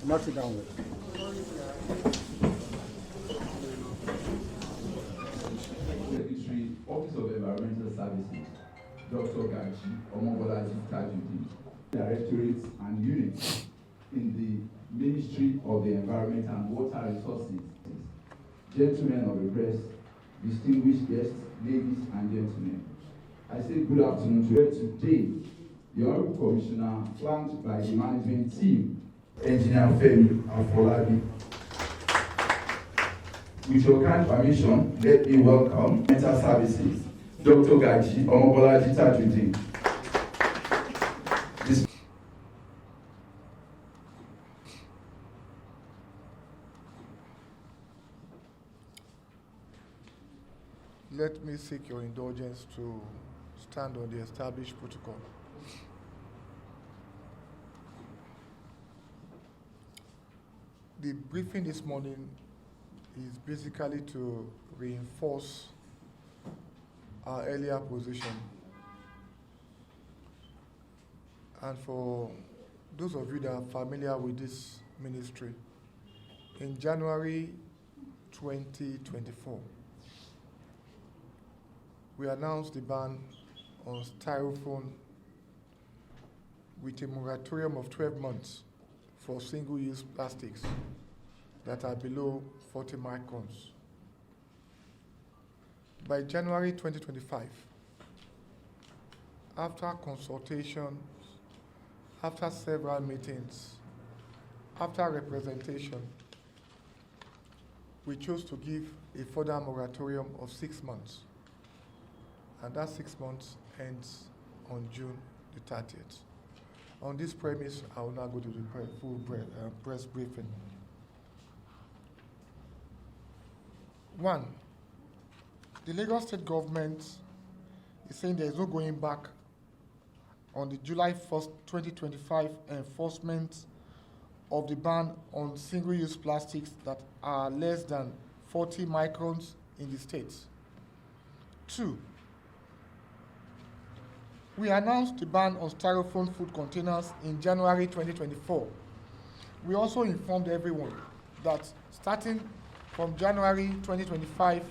Knock it down. Secretary, Office of Environmental Services, Dr. Govt, Directorates and units in the Ministry of the Environment and Water Resources. Gentlemen of the press, distinguished guests, ladies and gentlemen, I say good afternoon to you today. The Honorable Commissioner, flanked by the management team, Engineer Femi Afolabi. With your kind permission, let me welcome Mental Services, Dr. Gaji Omobolaji Tajudeen. Let me seek your indulgence to stand on the established protocol. The briefing this morning is basically to reinforce our earlier position. And for those of you that are familiar with this ministry, in January 2024, we announced the ban on Styrofoam with a moratorium of 12 months for single-use plastics that are below 40 microns. By January 2025, after consultations, after several meetings, after representation, we chose to give a further moratorium of 6 months. And that 6 months ends on June the 30th. On this premise, I will now go to the full press briefing. 1, the Lagos State government is saying there is no going back on the July 1st, 2025 enforcement of the ban on single-use plastics that are less than 40 microns in the state. 2, we announced the ban on Styrofoam food containers in January 2024. We also informed everyone that starting from January 2025,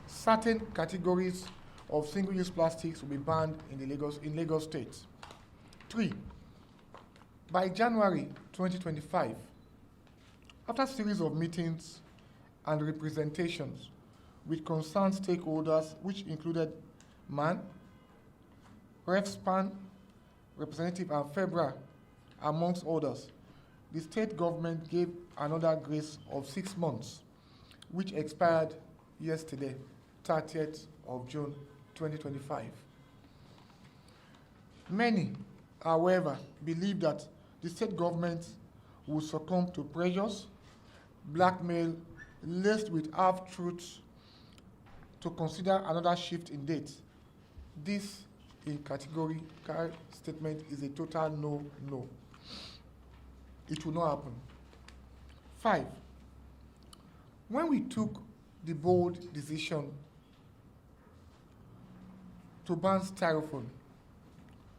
certain categories of single-use plastics will be banned in Lagos State. 3, by January 2025, after a series of meetings and representations with concerned stakeholders, which included MAN, RefSpan, Representative and FEBRA, amongst others, the state government gave another grace of 6 months, which expired yesterday, 30th of June 2025. Many, however, believe that the state government will succumb to pressures, blackmail, laced with half-truths to consider another shift in date. This, in categorical statement, is a total no. It will not happen. 5, when we took the bold decision to ban Styrofoam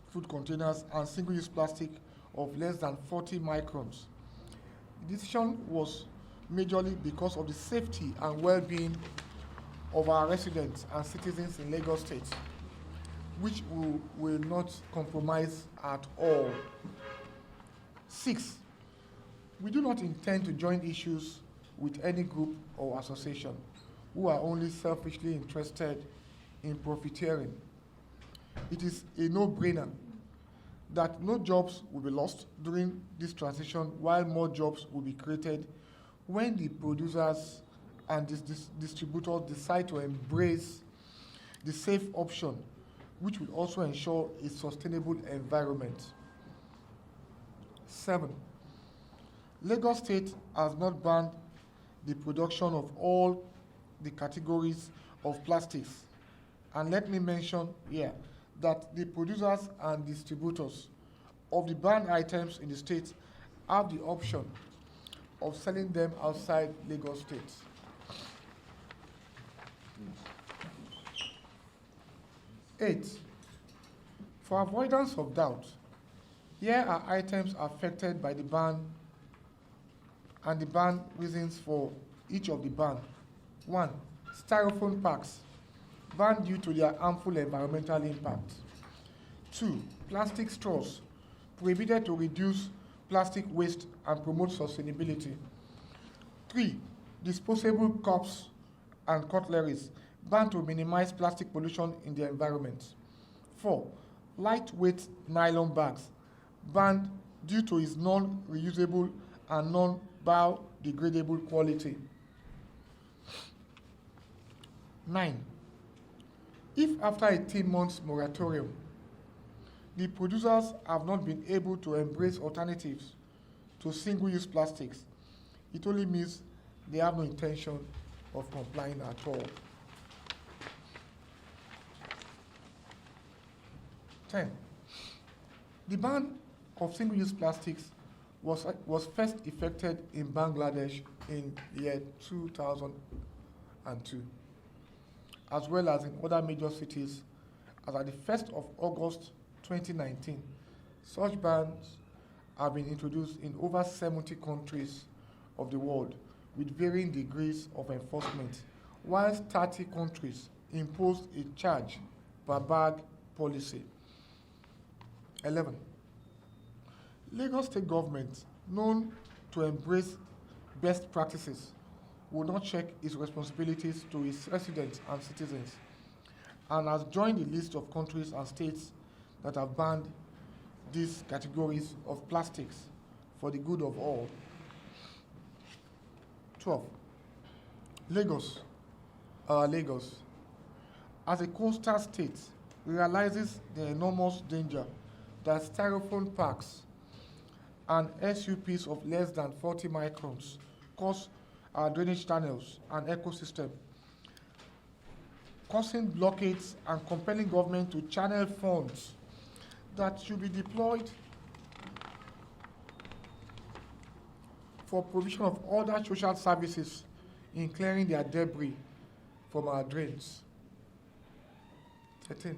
food containers and single-use plastic of less than 40 microns, the decision was majorly because of the safety and well-being of our residents and citizens in Lagos State, which we will not compromise at all. 6, we do not intend to join issues with any group or association who are only selfishly interested in profiteering. It is a no-brainer that no jobs will be lost during this transition, while more jobs will be created when the producers and distributors decide to embrace the safe option, which will also ensure a sustainable environment. 7, Lagos State has not banned the production of all the categories of plastics. And let me mention here that the producers and distributors of the banned items in the state have the option of selling them outside Lagos State. Eight, for avoidance of doubt, here are items affected by the ban and the ban reasons for each of the ban. 1. Styrofoam packs, banned due to their harmful environmental impact. 2. Plastic straws, prohibited to reduce plastic waste and promote sustainability. 3. Disposable cups and cutleries, banned to minimize plastic pollution in the environment. 4. Lightweight nylon bags, banned due to its non-reusable and non-biodegradable quality. 9. If after 18 months moratorium, the producers have not been able to embrace alternatives to single-use plastics, it only means they have no intention of complying at all. 10. The ban of single-use plastics was first effected in Bangladesh in the year 2002, as well as in other major cities as at the 1st of August 2019. Such bans have been introduced in over 70 countries of the world with varying degrees of enforcement, whilst 30 countries imposed a charge per bag policy. 11. Lagos State government, known to embrace best practices, will not check its responsibilities to its residents and citizens, and has joined the list of countries and states that have banned these categories of plastics for the good of all. 12. Lagos, as a coastal state, realizes the enormous danger that styrofoam packs and SUPs of less than 40 microns cause our drainage channels and ecosystem, causing blockades and compelling government to channel funds that should be deployed for provision of other social services in clearing their debris from our drains. 13.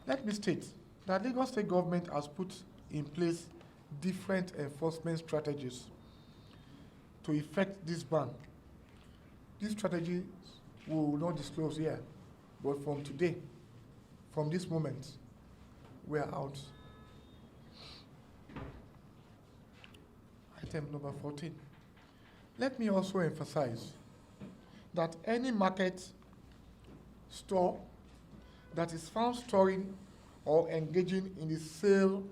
Let me state that Lagos State government has put in place different enforcement strategies to effect this ban. These strategies we will not disclose here, but from today, from this moment, we are out. Item number 14. Let me also emphasize that any market, store that is found storing or engaging in the sale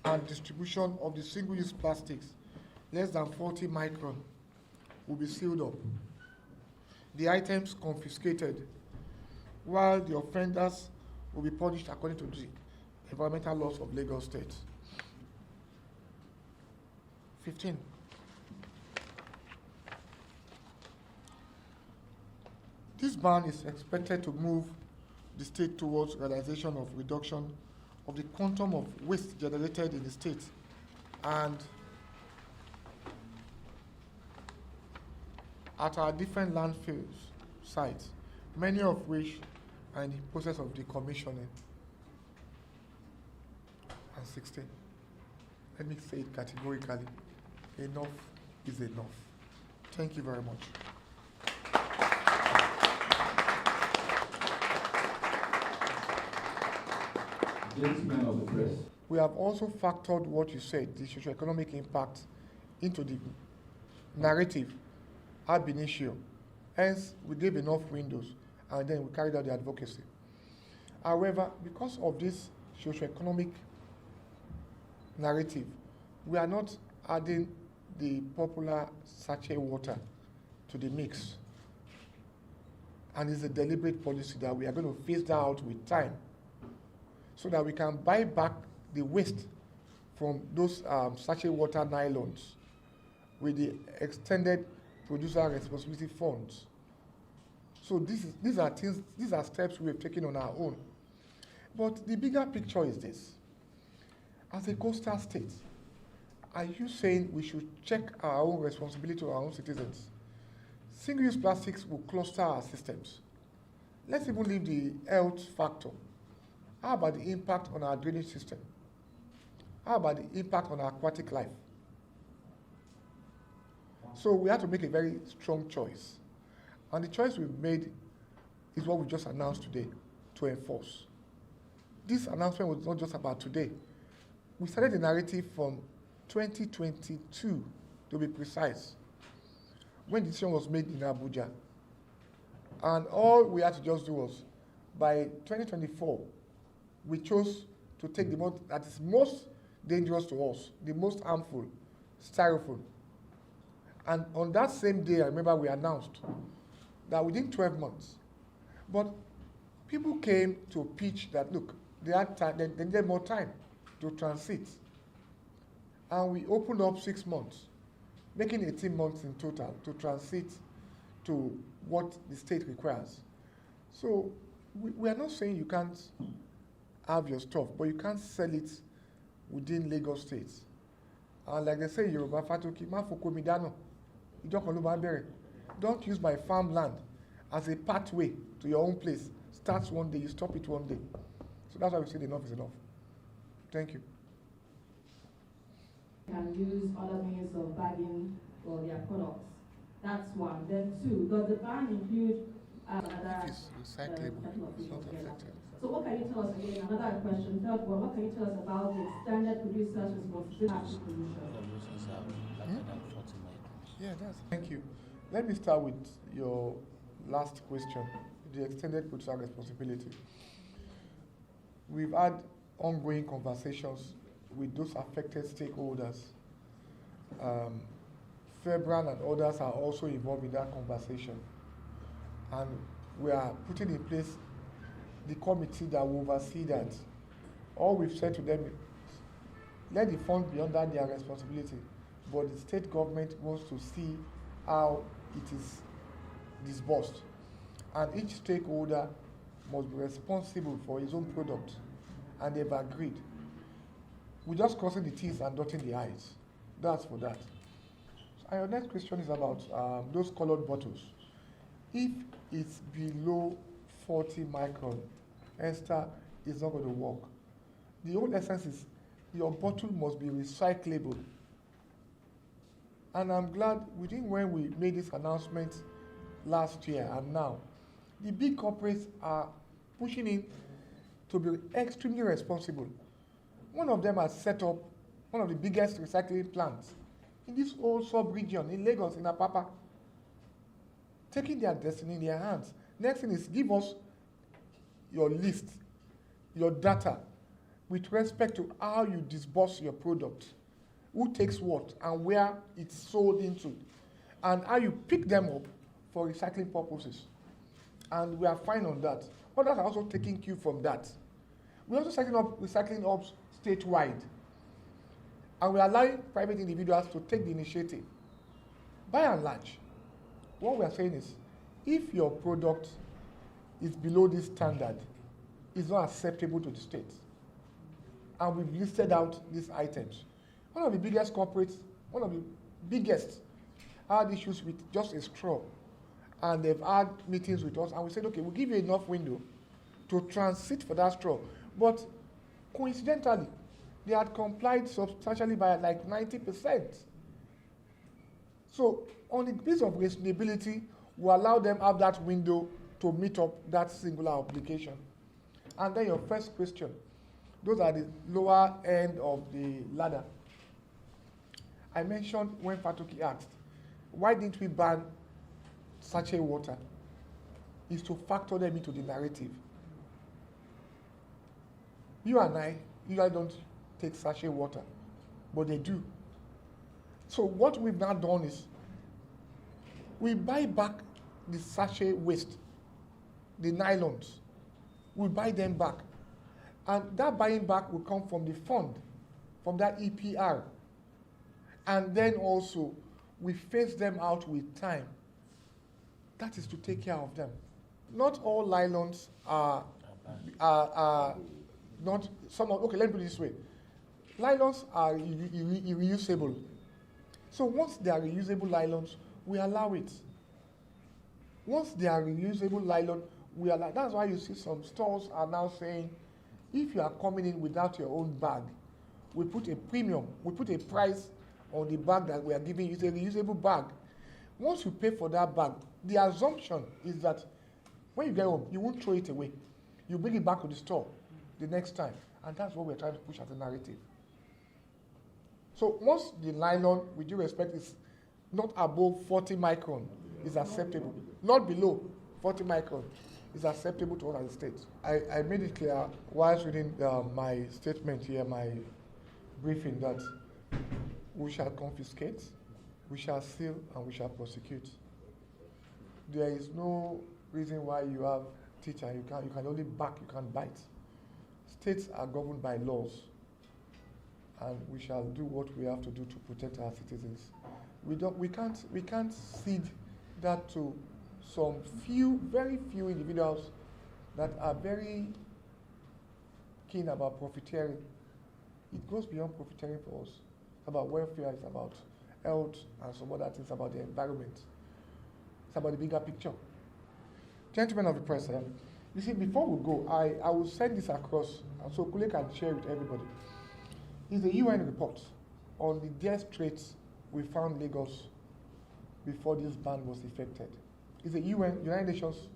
and distribution of the single-use plastics less than 40 micron will be sealed up, the items confiscated, while the offenders will be punished according to the environmental laws of Lagos State. 15. This ban is expected to move the state towards realization of reduction of the quantum of waste generated in the state and at our different landfill sites, many of which are in the process of decommissioning. And 16. Let me say it categorically. Enough is enough. Thank you very much. Gentlemen of the press. We have also factored what you said, the socioeconomic impact, into the narrative ab initio. Hence, we gave enough windows, and then we carried out the advocacy. However, because of this socioeconomic narrative, we are not adding the popular sachet water to the mix. And it's a deliberate policy that we are going to phase that out with time so that we can buy back the waste from those sachet water nylons with the extended producer responsibility funds. So these are steps we have taken on our own. But the bigger picture is this. As a coastal state, are you saying we should check our own responsibility to our own citizens? Single-use plastics will cluster our systems. Let's even leave the health factor. How about the impact on our drainage system? How about the impact on our aquatic life? So we have to make a very strong choice. And the choice we've made is what we just announced today, to enforce. This announcement was not just about today. We started the narrative from 2022, to be precise, when the decision was made in Abuja. And all we had to just do was, by 2024, we chose to take the one that is most dangerous to us, the most harmful, Styrofoam. And on that same day, I remember we announced that within 12 months, but people came to pitch that, look, they had time, they needed more time to transit. And we opened up 6 months, making 18 months in total to transit to what the state requires. So we are not saying you can't have your stuff, but you can't sell it within Lagos State. And like they say in Yoruba, Fatoki, ma foko mi dano. Don't use my farmland as a pathway to your own place. Starts one day, you stop it one day. So that's why we say enough is enough. Thank you. Can use other means of bagging for their products. That's one. Then two, does the ban include other It's recyclable, it's not affected. So what can you tell us again? Another question. Third one, what can you tell us about the extended producer's responsibility pollution? Yeah, thank you. Let me start with your last question, the extended producer responsibility. We've had ongoing conversations with those affected stakeholders. Febran and others are also involved in that conversation. And we are putting in place the committee that will oversee that. All we've said to them is, let the fund be under their responsibility, but the state government wants to see how it is disbursed. And each stakeholder must be responsible for his own product, and they've agreed. We're just crossing the T's and dotting the I's. That's for that. So your next question is about those colored bottles. If it's below 40 micron, Esther, is not going to work. The whole essence is your bottle must be recyclable. And I'm glad within when we made this announcement last year and now, the big corporates are pushing in to be extremely responsible. One of them has set up one of the biggest recycling plants in this whole sub-region, in Lagos, in Apapa, taking their destiny in their hands. Next thing is give us your list, your data, with respect to how you disburse your product, who takes what and where it's sold into, and how you pick them up for recycling purposes. And we are fine on that. Others are also taking cue from that. We're also setting up recycling hubs statewide. And we're allowing private individuals to take the initiative. By and large, what we are saying is, if your product is below this standard, it's not acceptable to the state. And we've listed out these items. One of the biggest corporates, one of the biggest, had issues with just a straw. And they've had meetings with us, and we said, okay, we'll give you enough window to transit for that straw. But coincidentally, they had complied substantially by like 90%. So on the basis of reasonability, we allow them have that window to meet up that singular obligation. And then your first question, those are the lower end of the ladder. I mentioned when Fatoki asked, why didn't we ban sachet water? Is to factor them into the narrative. You and I usually don't take sachet water, but they do. So what we've now done is we buy back the sachet waste, the nylons. We buy them back. And that buying back will come from the fund, from that EPR. And then also, we phase them out with time. That is to take care of them. Not all nylons are not, some of, okay, let me put it this way. Nylons are reusable. So once they are reusable nylons, we allow it. Once they are reusable nylon, we allow. That's why you see some stores are now saying, if you are coming in without your own bag, we put a premium, we put a price on the bag that we are giving you. It's a reusable bag. Once you pay for that bag, the assumption is that when you get home, you won't throw it away. You bring it back to the store the next time. And that's what we're trying to push as a narrative. So once the nylon, with due respect, is not above 40 micron, is acceptable. Not below 40 micron is acceptable to us as a state. I made it clear whilst reading my statement here, my briefing, that we shall confiscate, we shall seal, and we shall prosecute. There is no reason why you have teacher, you can only back, you can't bite. States are governed by laws, and we shall do what we have to do to protect our citizens. We can't cede that to some few, very few individuals that are very keen about profiteering. It goes beyond profiteering for us. It's about welfare, it's about health, and some other things about the environment. It's about the bigger picture. Gentlemen of the press, you see, before we go, I will send this across, and so Kule can share with everybody. It's a UN report on the death straits we found Lagos before this ban was effected. It's a United Nations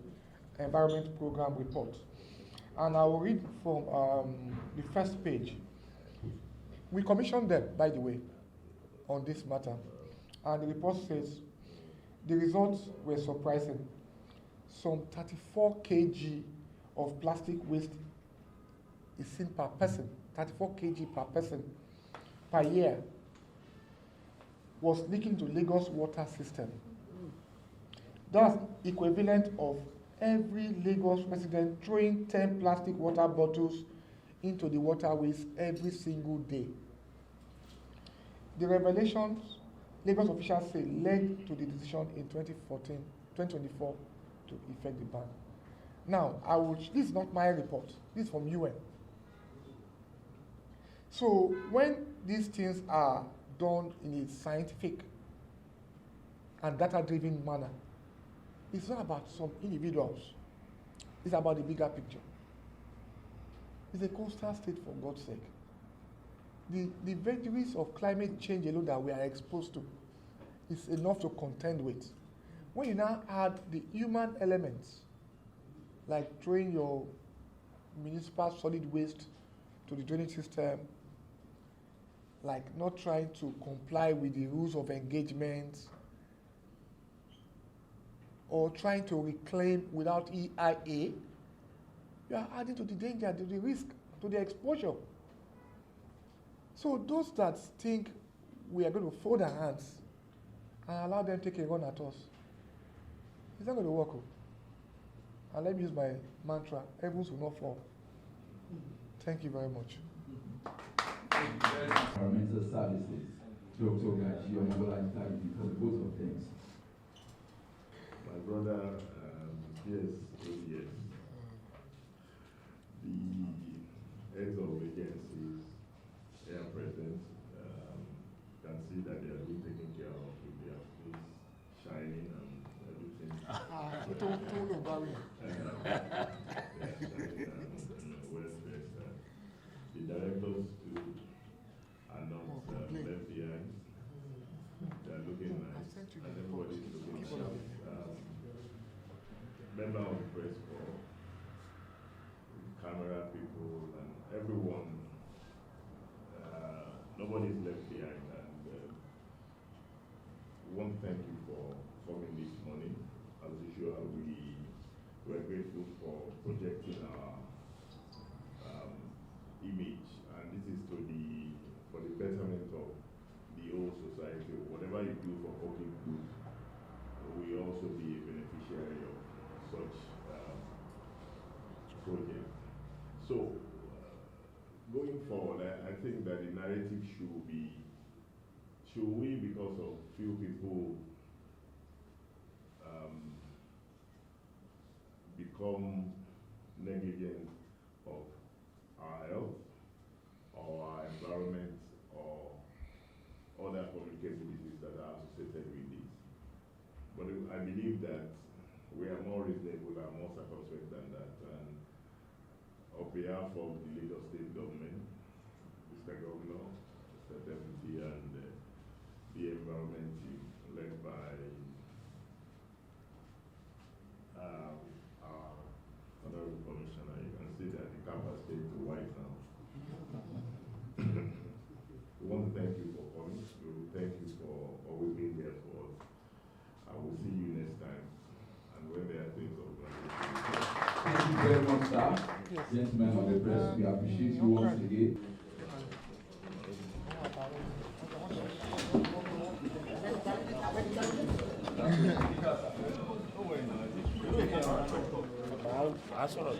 Environment Program report. And I will read from the first page. We commissioned them, by the way, on this matter. And the report says, the results were surprising. Some 34 kg of plastic waste is seen per person, 34 kg per person per year was leaking to Lagos water system. That's equivalent of every Lagos resident throwing 10 plastic water bottles into the waterways every single day. The revelations, Lagos officials say, led to the decision in 2024 to effect the ban. Now, this is not my report, this is from UN. So when these things are done in a scientific and data-driven manner, it's not about some individuals, it's about the bigger picture. It's a coastal state, for God's sake. The vagaries of climate change alone that we are exposed to is enough to contend with. When you now add the human elements, like throwing your municipal solid waste to the drainage system, like not trying to comply with the rules of engagement, or trying to reclaim without EIA, you are adding to the danger, to the risk, to the exposure. So those that think we are going to fold our hands and allow them to take a run at us, it's not going to work. And let me use my mantra, heavens will not fall. Thank you very much. Environmental services, Dr. Gachi, for both of things. My brother, yes, yes. The heads of agencies, they are present. Can see that they are being taken care of with their face shining and everything. Well dressed. The directors too are not left behind. They are looking nice, and everybody is looking sharp. Member of the press corps, camera people, and everyone. Nobody is left behind, and we want to thank you for coming this morning. As usual, we were grateful for projecting our image, and this is for the betterment of the whole society. Whatever you do for public good, we also be a beneficiary of such project. So, going forward, I think that the narrative should we, because of few people, become negligent of our health or our environment or other communicable diseases that are associated with this? But I believe that we are more reasonable and more circumspect than that. And on behalf of the Lagos State government, Mr. Governor, Mr. Deputy, and the environment team led by our honorable commissioner, you can see that the campus state to white now. We want to thank you for coming. We thank you for always being there for us. I will see you next time. And when there are things of Thank you very much, sir. Yes. Gentlemen of the press, we appreciate you once again. I saw it.